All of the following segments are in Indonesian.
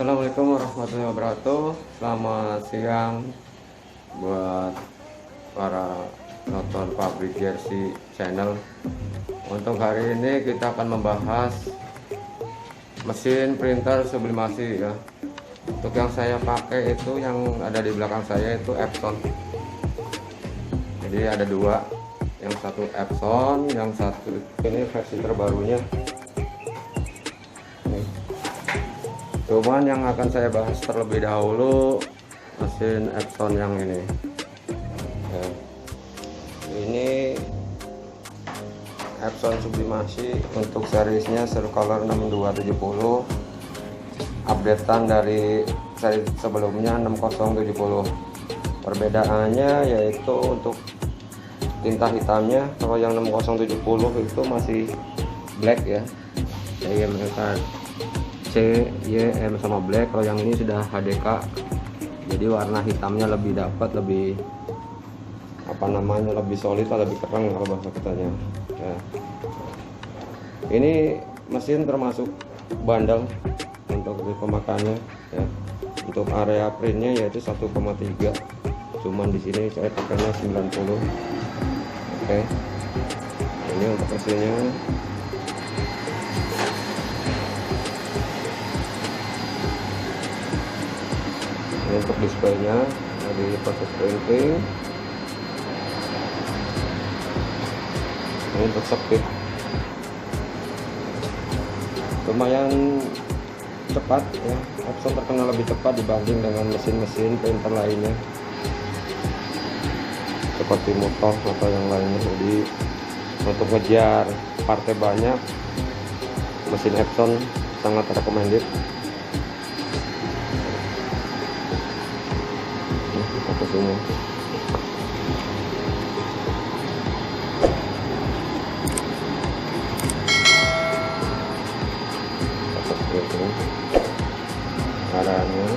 Assalamualaikum warahmatullahi wabarakatuh. Selamat siang buat para penonton Pabrik Jersey Channel. Untuk hari ini kita akan membahas mesin printer sublimasi ya. Untuk yang saya pakai itu yang ada di belakang saya itu Epson. Jadi ada dua, yang satu Epson, yang satu ini versi terbarunya. Cuman yang akan saya bahas terlebih dahulu mesin Epson yang ini ya. Ini Epson sublimasi untuk seriesnya Surcolor 6270, updatean dari seri sebelumnya 6070. Perbedaannya yaitu untuk tinta hitamnya, kalau yang 6070 itu masih black ya, CYM sama black. Kalau yang ini sudah HDK, jadi warna hitamnya lebih dapat, lebih lebih solid, lebih keren kalau bahasa katanya ya. Ini mesin termasuk bandel untuk pemakannya ya. Untuk area printnya yaitu 1,3, cuman di sini saya pakainya 90. Oke, ini untuk mesinnya. Ini untuk displaynya lagi proses printing. Ini untuk speed lumayan cepat ya. Epson terkenal lebih cepat dibanding dengan mesin-mesin printer lainnya seperti Mutov atau yang lainnya. Jadi untuk ngejar partai banyak, mesin Epson sangat recommended. Ini arahnya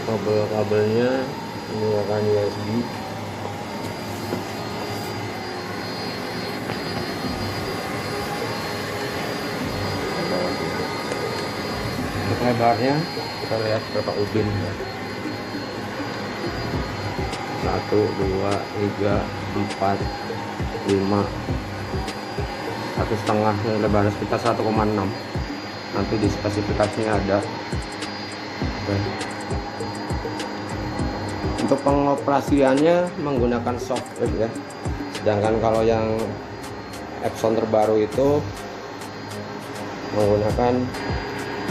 kabel-kabelnya menggunakan USB. Untuk lebarnya kita lihat berapa ubin ya. 1, 2, 3, 4, 5, 1,5. Lebarnya sekitar 1,6. nanti di spesifikasinya ada. Oke. Untuk pengoperasiannya menggunakan soft grip ya, sedangkan kalau yang Epson terbaru itu menggunakan,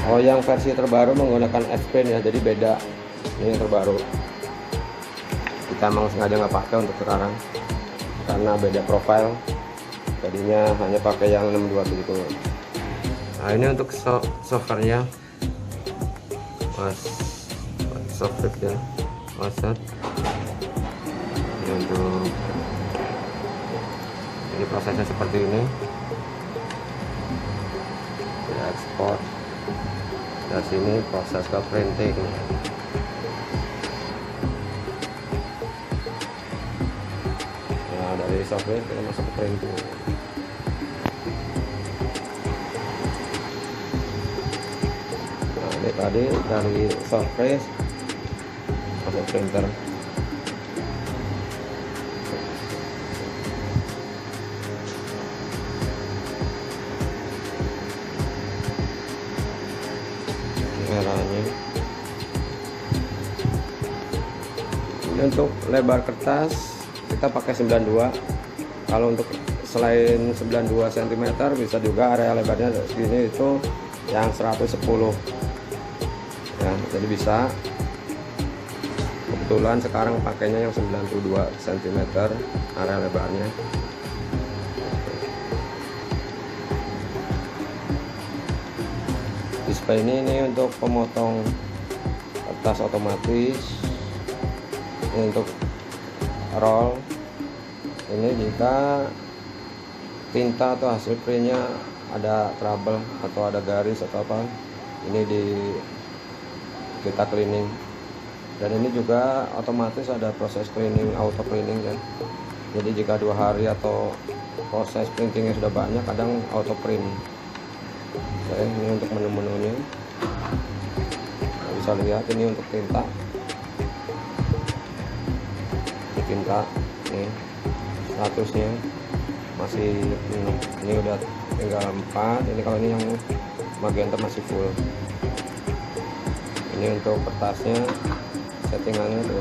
kalau yang versi terbaru menggunakan S-Pen ya, jadi beda. Ini yang terbaru, kita emang sengaja nggak pakai untuk sekarang karena beda profile, jadinya hanya pakai yang 6270. Nah ini untuk softwarenya software ya, WhatsApp. Ini untuk ini prosesnya seperti ini, kita ekspor dari sini, proses ke printing. Nah dari software kita masuk ke printing. Nah ini tadi dari software masuk printer. Merahnya ini untuk lebar kertas kita pakai 92. Kalau untuk selain 92 cm bisa juga area lebarnya segini, itu yang 110 ya, jadi bisa. Kebetulan sekarang pakainya yang 92 cm area lebarnya. Display ini untuk pemotong kertas otomatis. Ini untuk roll. Ini jika tinta atau hasil printnya ada trouble atau ada garis atau apa, ini kita cleaning. Dan ini juga otomatis ada proses cleaning, auto cleaning kan. Jadi jika 2 hari atau proses printingnya sudah banyak, kadang auto print. Oke, ini untuk menu-menunya. Bisa lihat ini untuk tinta. Tinta nih statusnya masih penuh. Ini udah tinggal 4. Ini kalau ini yang magenta masih full. Ini untuk kertasnya settingannya tuh.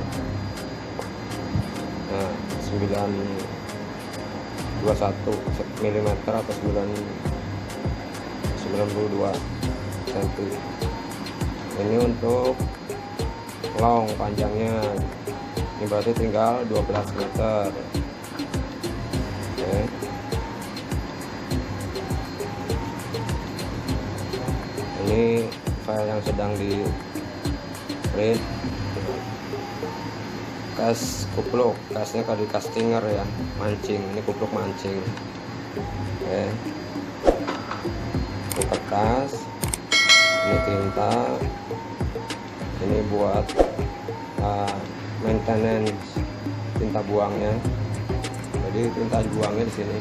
Nah, 921 mm atau 92 cm. Ini untuk long panjangnya, ini berarti tinggal 12 meter. Oke. Ini file yang sedang di print. Kas kupluk, kasnya kalau di castinger ya, mancing. Ini kupluk mancing. Oke. Ini kertas, ini tinta, ini buat maintenance tinta buangnya. Jadi tinta dibuangnya di sini.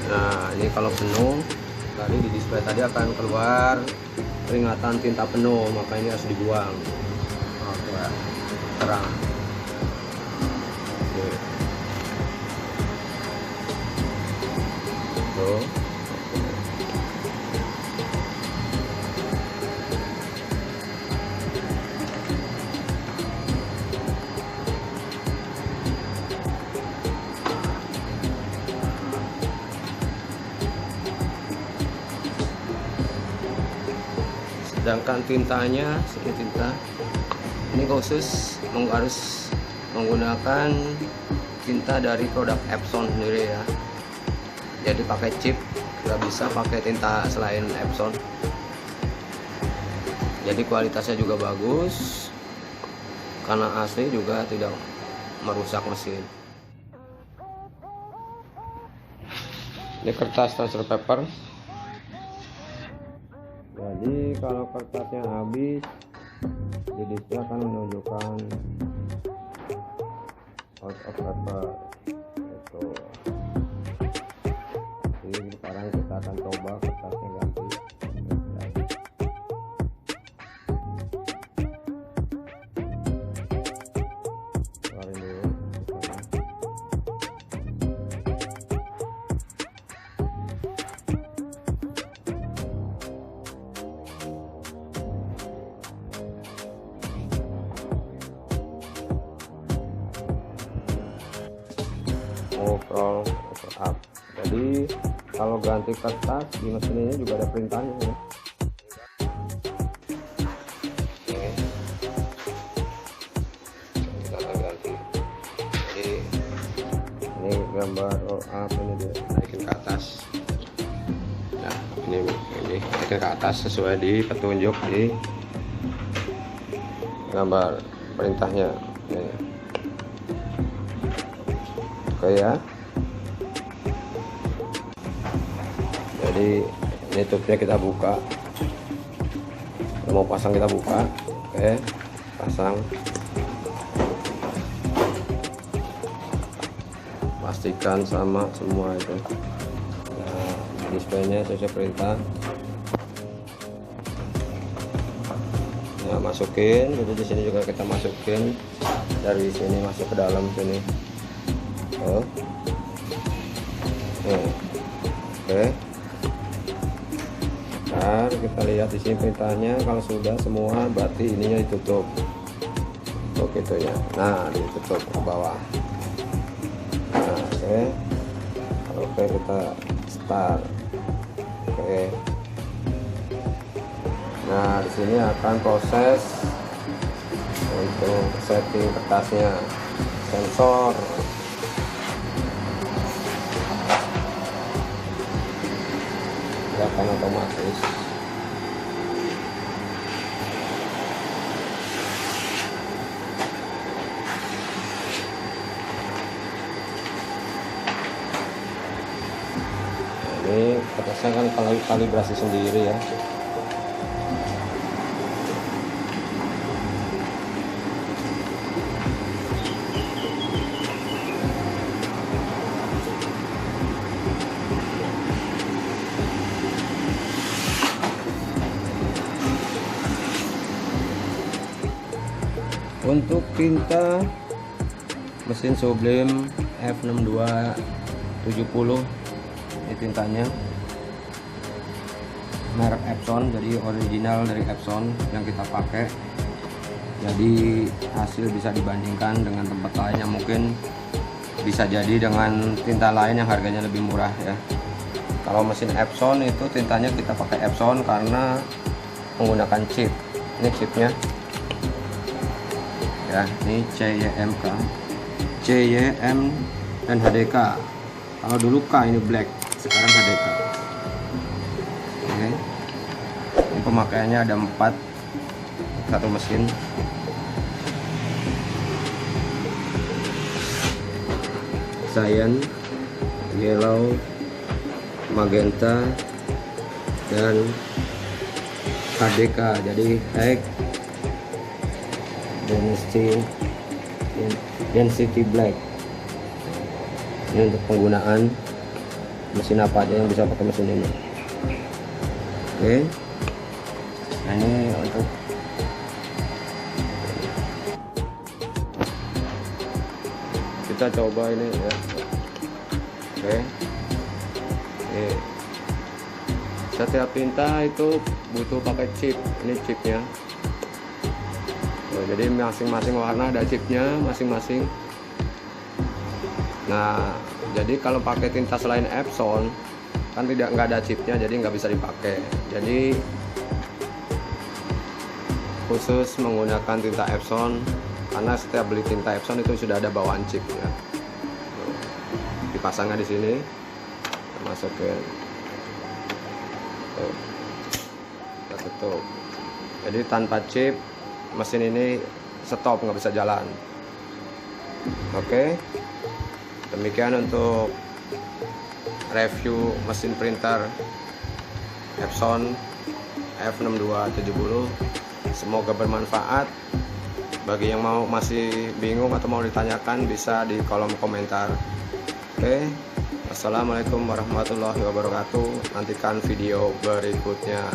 Nah, ini kalau penuh, tadi di display tadi akan keluar peringatan tinta penuh, maka ini harus dibuang. Oke, terang. Oke. Tuh. Sedangkan tintanya, ini tinta ini khusus harus menggunakan tinta dari produk Epson sendiri ya. Jadi pakai chip, nggak bisa pakai tinta selain Epson. Jadi kualitasnya juga bagus, karena asli juga tidak merusak mesin. Ini kertas transfer paper. Jadi kalau kertasnya habis, display akan menunjukkan out of paper. Itu. Jadi sekarang kita akan coba kertasnya ganti. Keluarin dulu. Overall up. Jadi kalau ganti kertas di mesin ini juga ada perintahnya ya. Kita akan ganti. Jadi ini gambar roll up, ini dia naikin ke atas. Nah, ini naikin ke atas sesuai di petunjuk di gambar perintahnya. Ini. Oke ya. Jadi ini tutupnya kita buka. Kalau mau pasang kita buka. Oke, pasang. Pastikan sama semua itu. Nah, displaynya sesuai perintah. Nah, masukin. Jadi di sini juga kita masukin. Dari sini masuk ke dalam sini. Oh. Oke. Nah, kita lihat di sini perintahnya. Kalau sudah semua, berarti ininya ditutup. Oh gitu ya. Nah, ditutup ke bawah. Nah, oke. Oke, kita start. Oke. Nah, di sini akan proses untuk setting kertasnya, sensor. Akan otomatis. Ini kertasnya kan kalibrasi sendiri ya. Untuk tinta mesin Sublime F6270, ini tintanya merek Epson, jadi original dari Epson yang kita pakai. Jadi hasil bisa dibandingkan dengan tempat lain yang mungkin bisa jadi dengan tinta lain yang harganya lebih murah ya. Kalau mesin Epson itu tintanya kita pakai Epson karena menggunakan chip. Ini chipnya ya, ini CYMK, CYM dan HDK. Kalau dulu K ini black, sekarang HDK. Oke. Ini pemakaiannya ada 4, satu mesin. Cyan, yellow, magenta, dan HDK. Jadi high density black. Ini untuk penggunaan mesin apa aja yang bisa pakai mesin ini. Oke. Nah, ini untuk kita coba ini ya. Oke. Ini setiap tinta itu butuh pakai chip. Ini chipnya. Jadi masing-masing warna ada chipnya masing-masing. Nah, jadi kalau pakai tinta selain Epson kan nggak ada chipnya, jadi nggak bisa dipakai. Jadi khusus menggunakan tinta Epson, karena setiap beli tinta Epson itu sudah ada bawaan chip ya. Dipasangnya di sini, masukin, kita tutup. Jadi tanpa chip mesin ini stop, nggak bisa jalan. Oke, demikian untuk review mesin printer Epson F6270. Semoga bermanfaat. Bagi yang masih bingung atau mau ditanyakan, bisa di kolom komentar. Oke, assalamualaikum warahmatullahi wabarakatuh. Nantikan video berikutnya.